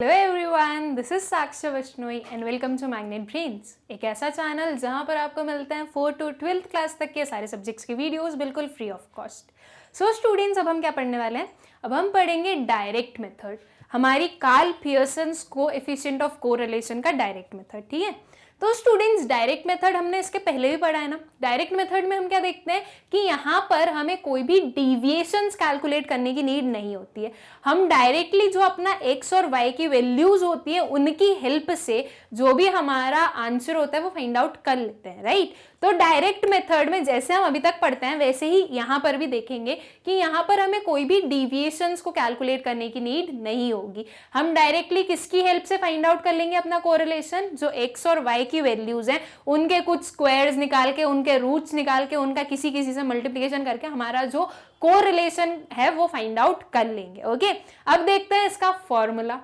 Hello everyone, this is Sakshi Vishnoi and welcome to magnet brains, एक ऐसा channel जहां पर आपको मिलते हैं 4 to 12th क्लास तक के सारे सब्जेक्ट्स के वीडियोस बिल्कुल free of cost. So students, अब हम क्या पढ़ने वाले हैं? अब हम पढ़ेंगे डायरेक्ट मेथड, हमारी Karl Pearson's coefficient of correlation का डायरेक्ट मेथड। ठीक है, तो स्टूडेंट्स डायरेक्ट मेथड हमने इसके पहले भी पढ़ा है ना। डायरेक्ट मेथड में हम क्या देखते हैं कि यहाँ पर हमें कोई भी डिविएशंस कैलकुलेट करने की नीड नहीं होती है। हम डायरेक्टली जो अपना एक्स और वाई की वैल्यूज होती है उनकी हेल्प से जो भी हमारा आंसर होता है वो फाइंड आउट कर लेते हैं, राइट। तो डायरेक्ट मेथड में जैसे हम अभी तक पढ़ते हैं वैसे ही यहाँ पर भी देखेंगे कि यहाँ पर हमें कोई भी डिविएशंस को कैलकुलेट करने की नीड नहीं होगी। हम डायरेक्टली किसकी हेल्प से फाइंड आउट कर लेंगे अपना कोरिलेशन? जो एक्स और वाई की वैल्यूज हैं उनके कुछ स्क्वायर्स निकाल के, उनके रूट्स निकाल के, उनका किसी किसी से मल्टीप्लिकेशन करके हमारा जो कोरिलेशन है वो फाइंड आउट कर लेंगे। ओके, अब देखते हैं इसका फॉर्मूला।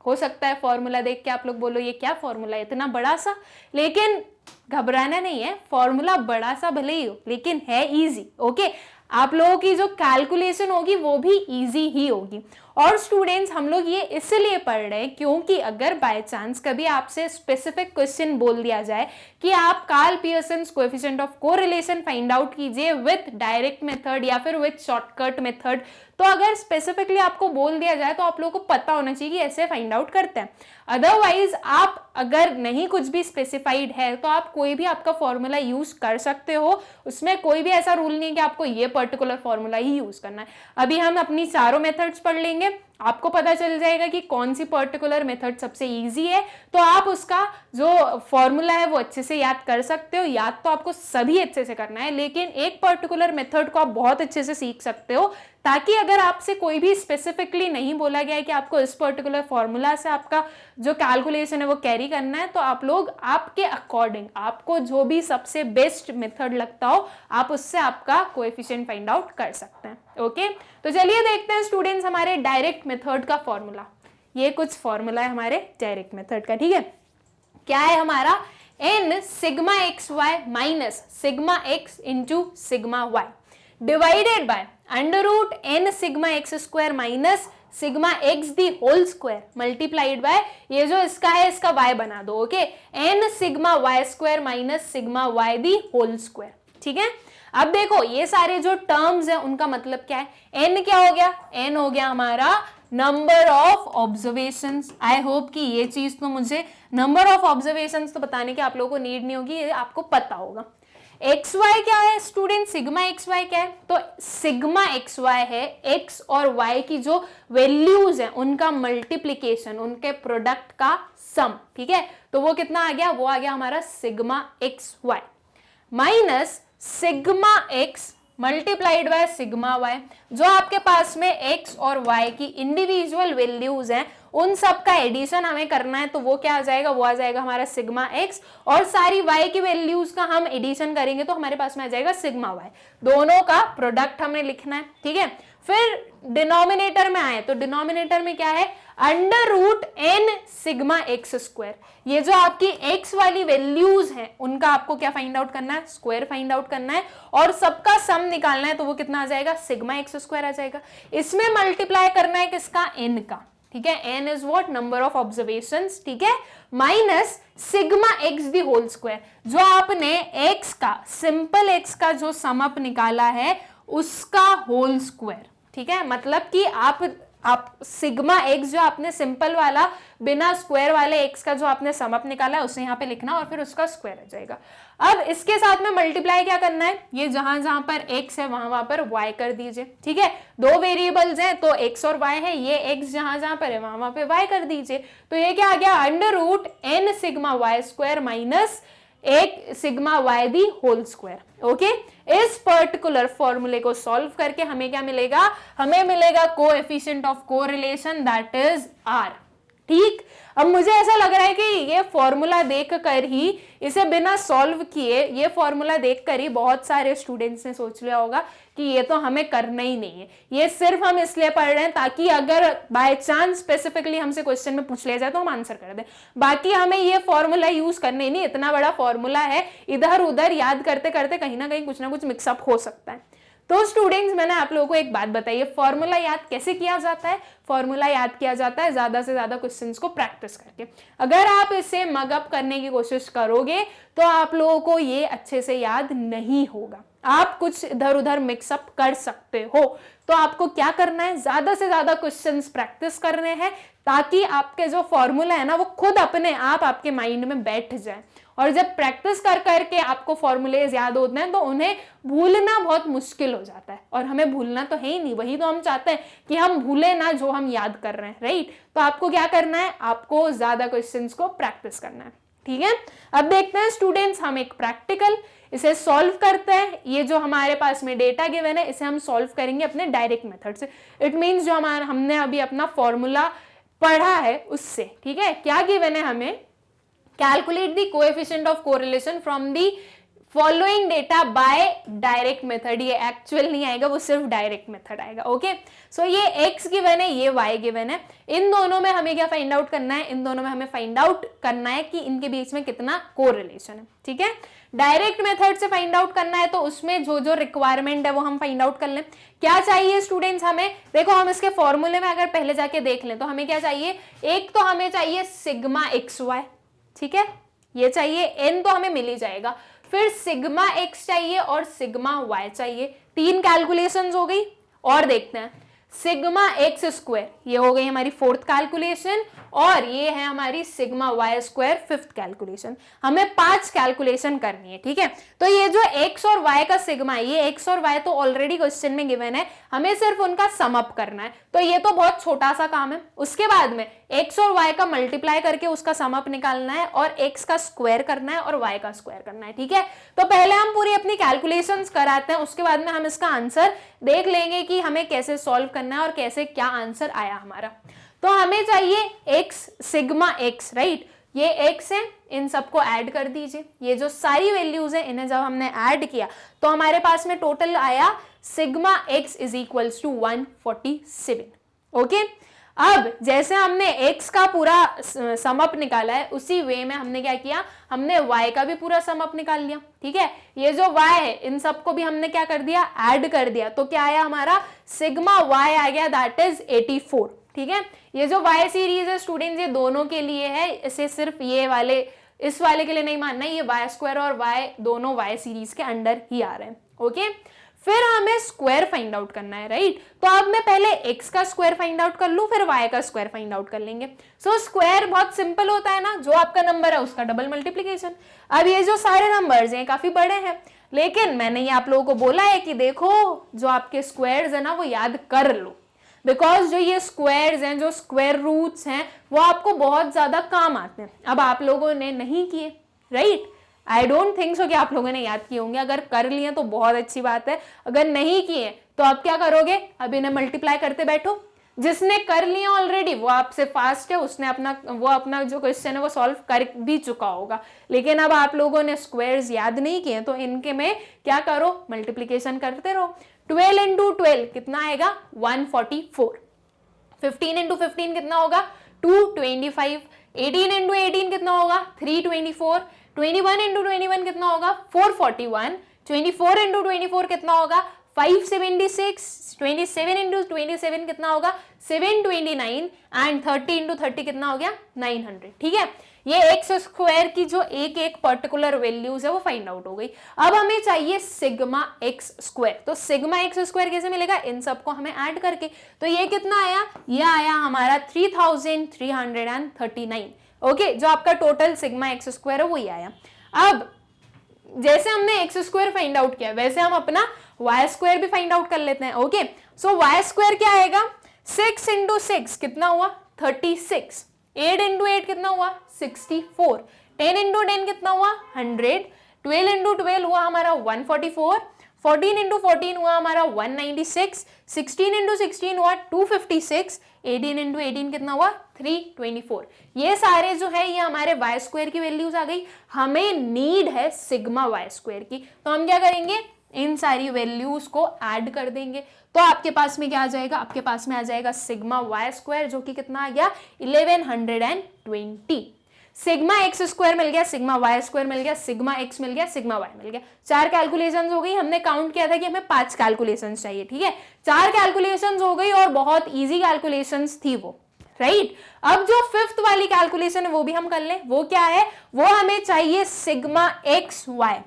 हो सकता है फॉर्मूला देख के आप लोग बोलो ये क्या फॉर्मूला है इतना बड़ा सा, लेकिन घबराना नहीं है, फॉर्मूला बड़ा सा भले ही हो लेकिन है इजी। ओके, आप लोगों की जो कैलकुलेशन होगी वो भी इजी ही होगी। और स्टूडेंट्स, हम लोग ये इसलिए पढ़ रहे हैं क्योंकि अगर बाय चांस कभी आपसे स्पेसिफिक क्वेश्चन बोल दिया जाए कि आप Karl Pearson's coefficient of correlation find out कीजिए विथ डायरेक्ट मेथड या फिर विथ शॉर्टकट मेथड, तो अगर स्पेसिफिकली आपको बोल दिया जाए तो आप लोगों को पता होना चाहिए कि ऐसे फाइंड आउट करते हैं। अदरवाइज आप अगर नहीं कुछ भी स्पेसिफाइड है तो आप कोई भी आपका फॉर्मूला यूज कर सकते हो, उसमें कोई भी ऐसा रूल नहीं है कि आपको ये पर्टिकुलर फॉर्मूला ही यूज करना है। अभी हम अपनी चारों मेथड्स पढ़ लेंगे, आपको पता चल जाएगा कि कौन सी पर्टिकुलर मेथड सबसे इजी है, तो आप उसका जो फॉर्मूला है वो अच्छे से याद कर सकते हो। याद तो आपको सभी अच्छे से करना है, लेकिन एक पर्टिकुलर मेथड को आप बहुत अच्छे से सीख सकते हो, ताकि अगर आपसे कोई भी स्पेसिफिकली नहीं बोला गया है कि आपको इस पर्टिकुलर फॉर्मूला से आपका जो कैलकुलेशन है वो कैरी करना है, तो आप लोग आपके अकॉर्डिंग आपको जो भी सबसे बेस्ट मेथड लगता हो आप उससे आपका कोएफिशिएंट फाइंड आउट कर सकते हैं। ओके, तो चलिए देखते हैं स्टूडेंट्स हमारे डायरेक्ट मेथड का फॉर्मूला। ये कुछ फॉर्मूला है हमारे डायरेक्ट मेथड का। ठीक है, क्या है हमारा? n sigma x y minus sigma x into sigma y divided by under root n sigma x square minus sigma x the whole square multiplied by ये जो इसका है इसका y बना दो। Okay, n sigma Y square minus sigma Y the whole square. ठीक है, अब देखो ये सारे जो टर्म्स हैं उनका मतलब क्या है? n क्या हो गया? n हो गया हमारा number of observations. I hope कि ये चीज तो मुझे नंबर ऑफ ऑब्जर्वेशंस तो बताने की आप लोगों को नीड नहीं होगी, ये आपको पता होगा। एक्स वाई क्या है स्टूडेंट? सिग्मा एक्स वाई क्या है? तो सिग्मा एक्स वाई है एक्स और वाई की जो वैल्यूज है उनका मल्टीप्लीकेशन, उनके प्रोडक्ट का सम। ठीक है, तो वो कितना आ गया? वो आ गया हमारा sigma x y minus sigma x multiplied by sigma y. जो आपके पास में एक्स और वाई की इंडिविजुअल वैल्यूज हैं उन सब का एडिशन हमें करना है, तो वो क्या आ जाएगा? वो आ जाएगा हमारा सिग्मा एक्स, और सारी वाई की वैल्यूज का हम एडिशन करेंगे तो हमारे पास में आ जाएगा सिग्मा वाई। दोनों का प्रोडक्ट हमें लिखना है। ठीक है, फिर डिनोमिनेटर में आए तो डिनोमिनेटर में क्या है? Under root n sigma x square. ये जो आपकी x वाली वैल्यूज हैं उनका आपको क्या फाइंड आउट करना है? स्क्वायर फाइंड आउट करना है, और सबका सम निकालना है, तो वो कितना आ जाएगा? सिग्मा एक्स स्क्वायर आ जाएगा। इसमें मल्टीप्लाई करना है किसका? n का। ठीक है, n is what? Number of observations. ठीक है, minus sigma x the whole square. जो आपने x का, सिंपल x का जो सम अप निकाला है उसका होल स्क्वायर। ठीक है, मतलब कि आप सिग्मा एक्स जो आपने सिंपल वाला बिना स्क्वायर वाले एक्स का जो आपने सम अप निकाला है उसे यहाँ पे लिखना और फिर उसका स्क्वायर आ जाएगा। अब इसके साथ में मल्टीप्लाई क्या करना है? ये जहां जहां पर x है वहां पर y कर दीजिए। ठीक है, दो वेरिएबल्स हैं तो x और y है, ये x जहां जहां पर है वहां पे y कर दीजिए। तो ये क्या आ गया? Under root n sigma Y square minus एक sigma Y the whole square. Okay, इस पर्टिकुलर फॉर्मूले को सॉल्व करके हमें क्या मिलेगा? हमें मिलेगा coefficient of correlation that is r। ठीक, अब मुझे ऐसा लग रहा है कि ये फॉर्मूला देख कर ही, इसे बिना सॉल्व किए, ये फॉर्मूला देख कर ही बहुत सारे स्टूडेंट्स ने सोच लिया होगा कि ये तो हमें करना ही नहीं है, ये सिर्फ हम इसलिए पढ़ रहे हैं ताकि अगर बाय चांस स्पेसिफिकली हमसे क्वेश्चन में पूछ लिया जाए तो हम आंसर कर दें। बाकी हमें ये फॉर्मूला यूज करने ही नहीं, इतना बड़ा फॉर्मूला है, इधर उधर याद करते करते कहीं ना कहीं कुछ ना कुछ मिक्सअप हो सकता है। तो स्टूडेंट्स मैंने आप लोगों को एक बात बताई है, फॉर्मूला याद कैसे किया जाता है? फॉर्मूला याद किया जाता है ज्यादा से ज्यादा क्वेश्चंस को प्रैक्टिस करके। अगर आप इसे मग अप करने की कोशिश करोगे तो आप लोगों को ये अच्छे से याद नहीं होगा, आप कुछ इधर उधर मिक्सअप कर सकते हो। तो आपको क्या करना है, ज्यादा से ज्यादा क्वेश्चंस प्रैक्टिस करने हैं ताकि आपके जो फॉर्मूला है ना वो खुद अपने आप आपके माइंड में बैठ जाए। और जब प्रैक्टिस कर करके आपको फॉर्मूलेज याद होते हैं तो उन्हें भूलना बहुत मुश्किल हो जाता है, और हमें भूलना तो है ही नहीं, वही तो हम चाहते हैं कि हम भूले ना जो हम याद कर रहे हैं, राइट। तो आपको क्या करना है, आपको ज्यादा क्वेश्चंस को प्रैक्टिस करना है, ठीक है। अब देखते हैं स्टूडेंट्स, हम एक प्रैक्टिकल इसे सॉल्व करते हैं। ये जो हमारे पास में डेटा गिवन है इसे हम सॉल्व करेंगे अपने डायरेक्ट मेथड से। इट मींस जो हमने अभी अपना फॉर्मूला पढ़ा है उससे, ठीक है। क्या गिवन है हमें, calculate the coefficient of correlation from the following data bye direct method. ये एक्चुअल नहीं आएगा, वो सिर्फ डायरेक्ट मेथड आएगा, ओके। सो ये x गिवन है, ये y गिवन है, इन दोनों में हमें क्या फाइंड आउट करना है, इन दोनों में हमें फाइंड आउट करना है कि इनके बीच में कितना कोरिलेशन है, ठीक है। डायरेक्ट मेथड से फाइंड आउट करना है तो उसमें जो जो रिक्वायरमेंट है वो हम फाइंड आउट कर लें। क्या चाहिए स्टूडेंट्स हमें, देखो हम इसके फॉर्मूले में अगर पहले जाके देख लें तो हमें क्या चाहिए, एक तो हमें चाहिए सिग्मा एक्स वाई, ठीक है, ये चाहिए, एन तो हमें मिल ही जाएगा, फिर सिग्मा एक्स चाहिए और सिग्मा वाई चाहिए। तीन कैलकुलेशंस हो गई। और देखते हैं सिग्मा एक्स स्क्वायर, ये हो गई हमारी फोर्थ कैलकुलेशन, और ये है हमारी sigma Y square fifth calculation. हमें 5 कैलकुलेशन करनी है, ठीक है। तो ये जो x और y का सिग्मा है, ये x और y तो ऑलरेडी क्वेश्चन में गिवन है, हमें सिर्फ उनका सम अप करना है, तो ये तो बहुत छोटा सा काम है। उसके बाद में x और y का मल्टीप्लाई करके उसका सम अप निकालना है, और x का स्क्वायर करना है और y का स्क्वायर करना है, ठीक है। तो पहले हम पूरी अपनी कैलकुलेशंस कराते हैं, उसके बाद में हम इसका आंसर देख लेंगे कि हमें कैसे सॉल्व करना है और कैसे क्या आंसर आया हमारा। तो हमें चाहिए x सिग्मा x, राइट, ये x है, इन सबको ऐड कर दीजिए। ये जो सारी वैल्यूज है इन्हें जब हमने ऐड किया तो हमारे पास में टोटल आया sigma x is equals to 147, okay. अब जैसे हमने x का पूरा सम अप निकाला है उसी वे में हमने क्या किया, हमने y का भी पूरा सम अप निकाल लिया, ठीक है। ये जो y है इन सबको भी हमने क्या कर दिया, ऐड कर दिया, तो क्या आया हमारा सिग्मा y आ गया, दैट इज 84, ठीक है। ये जो y सीरीज है स्टूडेंट्स ये दोनों के लिए है, इसे सिर्फ ये वाले इस वाले के लिए नहीं मानना, ये y स्क्वायर और y दोनों y सीरीज के अंडर ही आ रहे हैं, ओके। फिर हमें स्क्वायर फाइंड आउट करना है, राइट। तो अब मैं पहले x का स्क्वायर फाइंड आउट कर लूं, फिर y का स्क्वायर फाइंड आउट कर लेंगे। सो स्क्वायर बहुत सिंपल होता है ना, जो आपका नंबर है उसका डबल मल्टीप्लीकेशन। अब ये जो सारे नंबर्स हैं काफी बड़े हैं, लेकिन मैंने ये आप लोगों को बोला है कि देखो जो आपके स्क्वायर्स है ना वो याद कर लो, बिकॉज जो ये स्क्वायर्स हैं, जो स्क्वायर रूट्स हैं, वो आपको बहुत ज्यादा काम आते हैं। अब आप लोगों ने नहीं किए, right, I don't think so कि आप लोगों ने याद किए होंगे। अगर कर लिए तो बहुत अच्छी बात है, अगर नहीं किए तो आप क्या करोगे, अब इन्हें मल्टीप्लाई करते बैठो। जिसने कर लिया ऑलरेडी वो आपसे फास्ट है, उसने अपना जो क्वेश्चन है वो सॉल्व कर भी चुका होगा। लेकिन अब आप लोगों ने स्क्वायर्स याद नहीं किए तो इनके में क्या करो, मल्टीप्लीकेशन करते रहो। 12 इंटू 12 कितना आएगा, 144। 15 इंटू 15 कितना होगा, 225। 18 इंटू 18 कितना होगा, 324। 21 इंटू 21 कितना होगा, 441। 24 इंटू 24 कितना होगा, 576। 27 इंटू 27 कितना होगा, 729। एंड 30 इंटू 30 कितना हो गया, 900, ठीक है। ये एक्स स्क्वायर की जो एक एक पर्टिकुलर वैल्यूज है वो फाइंड आउट हो गई। अब हमें चाहिए सिग्मा एक्स स्क्वायर। तो सिग्मा एक्स स्क्वायर कैसे मिलेगा, इन सबको हमें ऐड करके। तो ये कितना आया, ये आया हमारा 3339, ओके। जो आपका टोटल सिग्मा एक्स स्क्वायर है वही आया। अब जैसे हमने एक्स स्क्वायर फाइंड आउट किया वैसे हम अपना वाई स्क्वायर भी फाइंड आउट कर लेते हैं, ओके। सो वाई स्क्वायर क्या आएगा, 6 इंटू 6 कितना हुआ, 36। 8 इंटू 8 कितना हुआ, 64। 10 इंटू 10 कितना हुआ, 100। 12 इंटू 12 हुआ हमारा 144। 14 इंटू 14 हुआ हमारा 196। 16 इंटू 16 हुआ 256। 18 इंटू 18 कितना हुआ, 324। ये सारे जो है ये हमारे वाई स्क्वायर की वैल्यूज आ गई। हमें नीड है सिग्मा वाई स्क्वायर की, तो हम क्या करेंगे, इन सारी वैल्यूज को ऐड कर देंगे। तो आपके पास में क्या आ जाएगा, आपके पास में आ जाएगा सिग्मा वाई स्क्वायर जो कि कितना आ गया, 1120। सिग्मा एक्स स्क्वायर मिल गया, सिग्मा वाई स्क्वायर मिल गया, सिग्मा एक्स मिल गया, सिग्मा वाई मिल गया। 4 कैलकुलेशंस हो गई। हमने काउंट किया था कि हमें 5 कैलकुलेशंस चाहिए, ठीक है। 4 कैलकुलेशंस हो गई और बहुत इजी कैलकुलेशंस थी वो, राइट। अब जो 5th वाली कैलकुलेशन है वो भी हम कर लें। वो क्या है? वो हमें चाहिए सिग्मा एक्स वाई।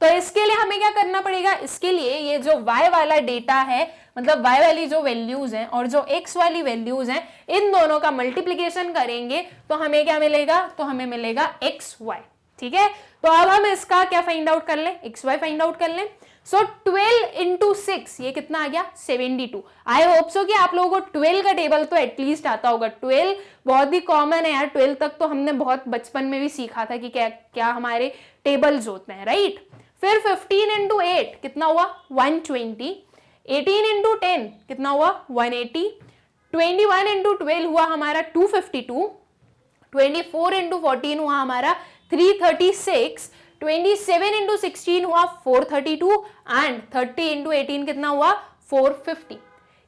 तो इसके लिए हमें क्या करना पड़ेगा? इसके लिए ये जो y वाला डेटा है, मतलब y वाली जो वैल्यूज हैं और जो x वाली वैल्यूज हैं, इन दोनों का मल्टीप्लिकेशन करेंगे तो हमें क्या मिलेगा? तो हमें मिलेगा xy, ठीक है। तो अब हम इसका क्या फाइंड आउट कर लें? xy फाइंड आउट कर लें। सो 12 इंटू 6 ये कितना आ गया? 72। आई होप सो कि आप लोगों को 12 का टेबल तो एटलीस्ट आता होगा। 12 बहुत ही कॉमन है यार, 12 तक तो हमने बहुत बचपन में भी सीखा था कि क्या क्या हमारे टेबल्स होते हैं, राइट। फिर 15 इंटू 8 कितना हुआ? 120। 18 इंटू 10 कितना हुआ? 180। 21 इंटू 12 हुआ हमारा 252। 24 इंटू 14 हुआ हमारा 336। 27 इंटू 16 हुआ 432 एंड 30 इंटू 18 कितना हुआ? 450।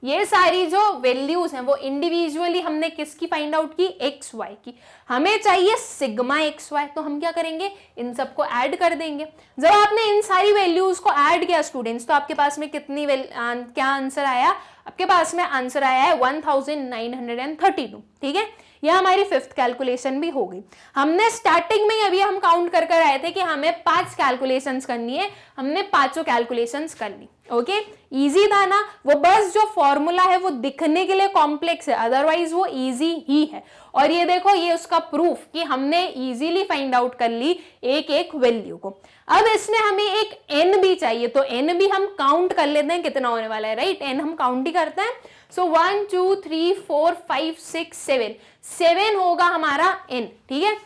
ये सारी जो वैल्यूज हैं वो इंडिविजुअली हमने किसकी फाइंड आउट की? एक्स वाई की। हमें चाहिए सिग्मा एक्स वाई, तो हम क्या करेंगे? इन सबको ऐड कर देंगे। जब आपने इन सारी वैल्यूज को ऐड किया स्टूडेंट्स, तो आपके पास में कितनी क्या आंसर आया? आपके पास में आंसर आया है 1932, ठीक है। यह हमारी 5th कैलकुलेशन भी हो गई। हमने स्टार्टिंग में अभी हम काउंट कर आए थे कि हमें 5 कैलकुलेशंस करनी है, हमने 5 कैलकुलेशंस कर ली। ओके, इजी था ना? वो बस जो फॉर्मूला है वो दिखने के लिए कॉम्प्लेक्स है, अदरवाइज वो इजी ही है। और ये देखो, ये उसका प्रूफ कि हमने इजीली फाइंड आउट कर ली एक एक वैल्यू को। अब इसमें हमें एक n भी चाहिए, तो n भी हम काउंट कर लेते हैं कितना होने वाला है, राइट। n हम काउंट ही करते हैं। सो 1 2 3 4 5 6 7 7 होगा हमारा n, ठीक है।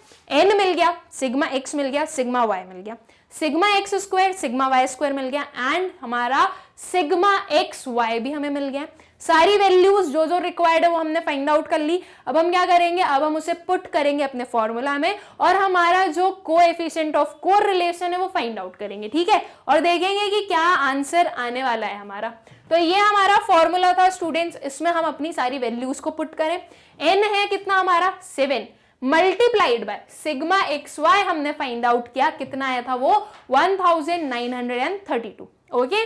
n मिल गया, सिग्मा x मिल गया, सिग्मा y मिल गया, sigma x square sigma Y square मिल गया एंड हमारा सिग्मा एक्स वाई भी हमें मिल गया। सारी वैल्यूज जो जो रिक्वायर्ड है वो हमने फाइंड आउट कर ली। अब हम क्या करेंगे? अब हम उसे पुट करेंगे अपने फॉर्मूला में और हमारा जो कोएफिशिएंट ऑफ कोरिलेशन है वो फाइंड आउट करेंगे, ठीक है। और देखेंगे कि क्या आंसर आने वाला है हमारा। तो ये हमारा फॉर्मूला था स्टूडेंट्स, इसमें हम अपनी सारी वैल्यूज को पुट करें। n है कितना हमारा? 7 multiplied by sigma x y हमने फाइंड आउट किया, कितना आया था वो? 1932। ओके,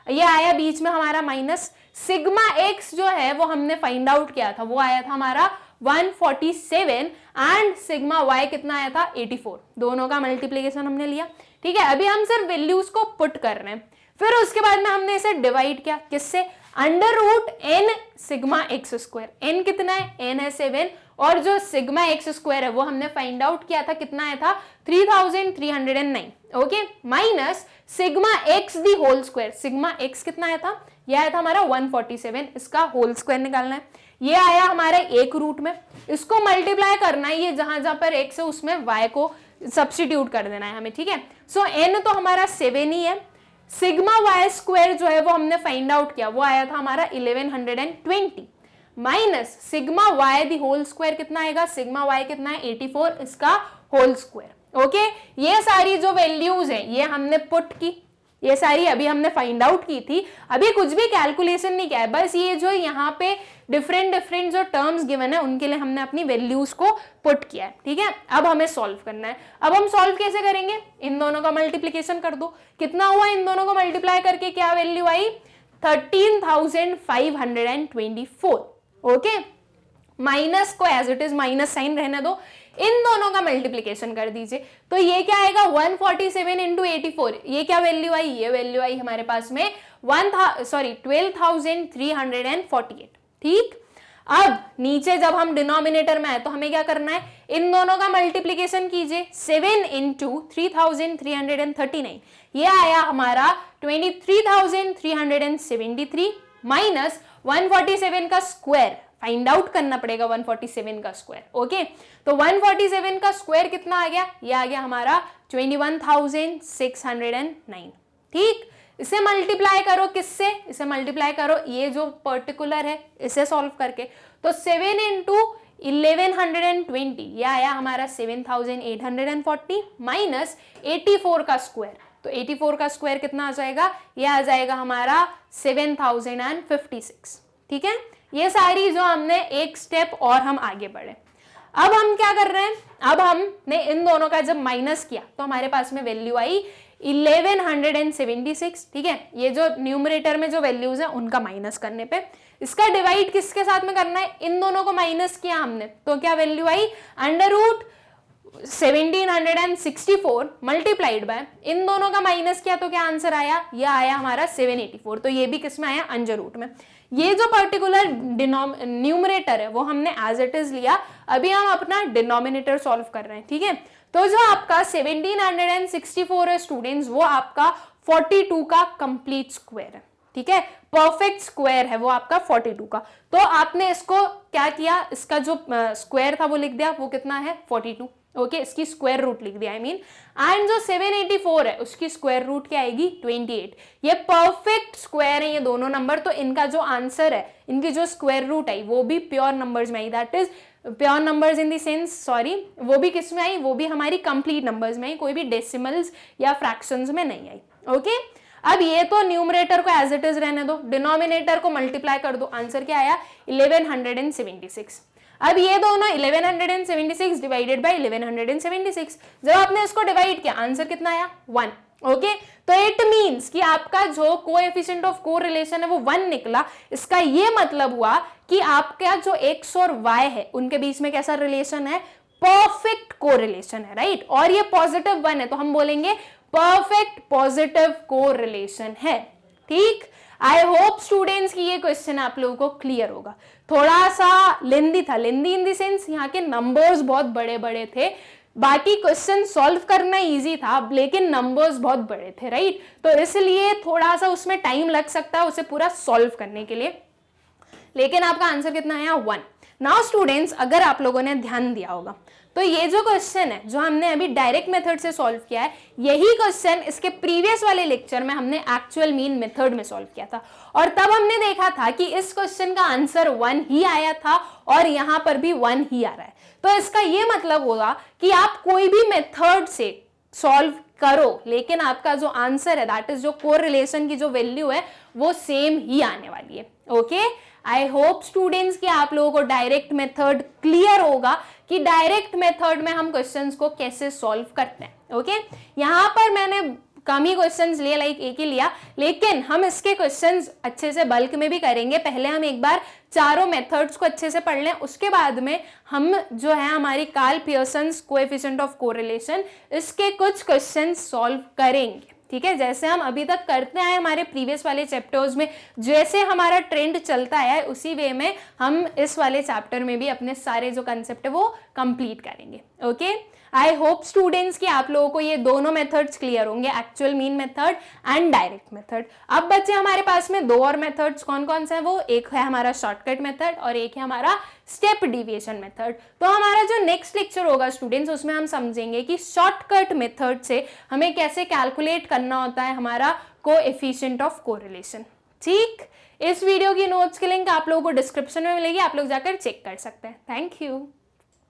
ये आया बीच में हमारा माइनस। सिग्मा एक्स जो है वो हमने फाइंड आउट किया था, वो आया था हमारा 147 एंड सिग्मा वाई कितना आया था? 84। दोनों का मल्टीप्लीकेशन हमने लिया, ठीक है। अभी हम सिर्फ वैल्यूज को पुट कर रहे हैं। फिर उसके बाद में हमने इसे डिवाइड किया, किससे? Under root n sigma x square. n कितना है? n है 7 और जो सिग्मा एक्स स्क्वायर है वो हमने फाइंड आउट किया था, कितना आया था? 3309। Okay, minus sigma x the whole square. Sigma x कितना आया था? ये आया था हमारा 147, इसका होल स्क्वायर निकालना है। ये आया हमारे एक रूट में, इसको मल्टीप्लाई करना है, ये जहां जहां पर x है उसमें y को सब्स्टिट्यूट कर देना है हमें, ठीक है। सो n तो हमारा 7 ही है। सिग्मा वाई स्क्वायर जो है वो हमने फाइंड आउट किया, वो आया था हमारा 1120 minus sigma Y the whole square कितना आएगा? सिग्मा वाई कितना है? 84, इसका होल स्क्वायर। ओके, ये सारी जो वैल्यूज हैं ये हमने पुट की, ये सारी अभी हमने फाइंड आउट की थी। अभी कुछ भी कैलकुलेशन नहीं किया है, बस ये जो यहाँ पे डिफरेंट जो टर्म्स गिवन है उनके लिए हमने अपनी वैल्यूज को पुट किया है, ठीक है। अब हमें सॉल्व करना है। अब हम सॉल्व कैसे करेंगे? इन दोनों का मल्टीप्लीकेशन कर दो। कितना हुआ इन दोनों को मल्टीप्लाई करके? क्या वैल्यू आई? 13,524। ओके, माइनस को as it is minus sign रहने दो, इन दोनों का मल्टीप्लीकेशन कर दीजिए। तो ये क्या आएगा? 147 इंटू 84। ये क्या वैल्यू आई? ये वैल्यू आई हमारे पास में 12,348, ठीक। अब नीचे जब हम डिनोमिनेटर में आए तो हमें क्या करना है? इन दोनों का मल्टीप्लीकेशन कीजिए। 7 इंटू 3,339, ये आया हमारा 23,373 माइनस 147 का स्क्वायर फाइंड आउट करना पड़ेगा, 147 का स्क्वायर। ओके, तो 147 का स्क्वायर कितना आ गया? ये आ गया हमारा 21,609, ठीक। इसे मल्टीप्लाई करो किससे? इसे मल्टीप्लाई करो ये जो पर्टिकुलर है इसे सॉल्व करके। तो 7 इंटू 1120, ये आया हमारा 7,840 माइनस 84 का स्क्वायर। तो 84 का स्क्वायर कितना आ जाएगा? ये आ जाएगा हमारा 7,056, ठीक है। ये सारी जो हमने एक स्टेप और हम आगे बढ़े। अब हम क्या कर रहे हैं, अब हमने इन दोनों का जब माइनस किया तो हमारे पास में वैल्यू आई 1176, ठीक है। ये जो न्यूमरेटर में जो वैल्यूज है उनका माइनस करने पे, इसका डिवाइड किसके साथ में करना है, इन दोनों को माइनस किया हमने तो क्या वैल्यू आई, अंडर रूट 1764 मल्टीप्लाइड बाय, इन दोनों का माइनस किया तो क्या आंसर आया, ये आया हमारा 784। तो ये भी किस में आया, अंडर रूट में। ये जो पर्टिकुलर न्यूमरेटर है वो हमने एज इट इज लिया, अभी हम अपना डिनोमिनेटर सॉल्व कर रहे हैं, ठीक है। तो जो आपका 1764 है स्टूडेंट्स, वो आपका 42 का कंप्लीट स्क्वायर है, ठीक है, परफेक्ट स्क्वायर है वो आपका 42 का। तो आपने इसको क्या किया, इसका जो स्क्वायर था वो लिख दिया, वो कितना है 42, ओके, इसकी स्क्वायर रूट लिख दिया आई मीन। एंड जो 784 है उसकी स्क्वायर रूट क्या आएगी 28। ये परफेक्ट स्क्वायर है ये दोनों नंबर, तो इनका जो आंसर है, इनकी जो स्क्वायर रूट आई वो भी प्योर नंबर्स में आई, that is pure numbers in the sense, sorry, वो भी किस में आई, वो भी हमारी कंप्लीट नंबर्स में आई, कोई भी डेसिमल्स या फ्रैक्शंस में नहीं आई, ओके। अब ये तो न्यूमरेटर को एज इट इज रहने दो, डिनोमिनेटर को मल्टीप्लाई कर दो, आंसर क्या आया 1176। अब ये दोनों 1176 डिवाइडेड बाय 1176, जब आपने इसको डिवाइड किया आंसर कितना आया 1, ओके। तो इट मींस कि आपका जो कोएफिशिएंट ऑफ कोरिलेशन है वो 1 निकला। इसका ये मतलब हुआ कि आपका जो x और y है उनके बीच में कैसा रिलेशन है, परफेक्ट कोरिलेशन है, राइट। और ये पॉजिटिव 1 है तो हम बोलेंगे परफेक्ट पॉजिटिव कोरिलेशन है, ठीक। आई होप स्टूडेंट्स की ये क्वेश्चन आप लोगों को क्लियर होगा। थोड़ा सा लेंदी था, लेंदी इन द सेंस यहाँ के नंबर्स बहुत बड़े बड़े थे, बाकी क्वेश्चन सॉल्व करना इजी था लेकिन नंबर्स बहुत बड़े थे, राइट। तो इसलिए थोड़ा सा उसमें टाइम लग सकता है उसे पूरा सॉल्व करने के लिए, लेकिन आपका आंसर कितना आया 1। नाउ स्टूडेंट्स, अगर आप लोगों ने ध्यान दिया होगा तो ये जो क्वेश्चन है जो हमने अभी डायरेक्ट मेथड से सॉल्व किया है, यही क्वेश्चन इसके प्रीवियस वाले लेक्चर में हमने एक्चुअल मीन मेथड में सॉल्व किया था, और तब हमने देखा था कि इस क्वेश्चन का आंसर 1 ही आया था और यहां पर भी 1 ही आ रहा है। तो इसका ये मतलब होगा कि आप कोई भी मेथड से सॉल्व करो लेकिन आपका जो आंसर है, दैट इज जो कोरिलेशन की जो वैल्यू है वो सेम ही आने वाली है, ओके। आई होप स्टूडेंट्स कि आप लोगों को डायरेक्ट मेथड क्लियर होगा कि डायरेक्ट मेथड में हम क्वेश्चंस को कैसे सॉल्व करते हैं, ओके। यहाँ पर मैंने कम ही क्वेश्चंस लिए, लाइक एक ही लिया, लेकिन हम इसके क्वेश्चंस अच्छे से बल्क में भी करेंगे। पहले हम एक बार चारों मेथड्स को अच्छे से पढ़ लें, उसके बाद में हम जो है हमारी Karl Pearson's coefficient of correlation, इसके कुछ क्वेश्चंस सॉल्व करेंगे, ठीक है। जैसे हम अभी तक करते आए हमारे प्रीवियस वाले चैप्टर्स में, जैसे हमारा ट्रेंड चलता है उसी वे में हम इस वाले चैप्टर में भी अपने सारे जो कंसेप्ट है वो कंप्लीट करेंगे, ओके। आई होप स्टूडेंट्स कि आप लोगों को ये दोनों मेथड्स क्लियर होंगे, actual mean method and direct method. अब बच्चे हमारे पास में 2 और मेथड्स कौन कौन से हैं, वो एक है हमारा शॉर्टकट मेथड और एक है हमारा स्टेप डिविएशन मेथड। तो हमारा जो नेक्स्ट लेक्चर होगा स्टूडेंट्स, उसमें हम समझेंगे कि शॉर्टकट मेथड से हमें कैसे कैलकुलेट करना होता है हमारा कोएफिशिएंट ऑफ कोरिलेशन, ठीक। इस वीडियो की नोट्स की लिंक आप लोगों को डिस्क्रिप्शन में मिलेगी, आप लोग जाकर चेक कर सकते हैं। Thank you.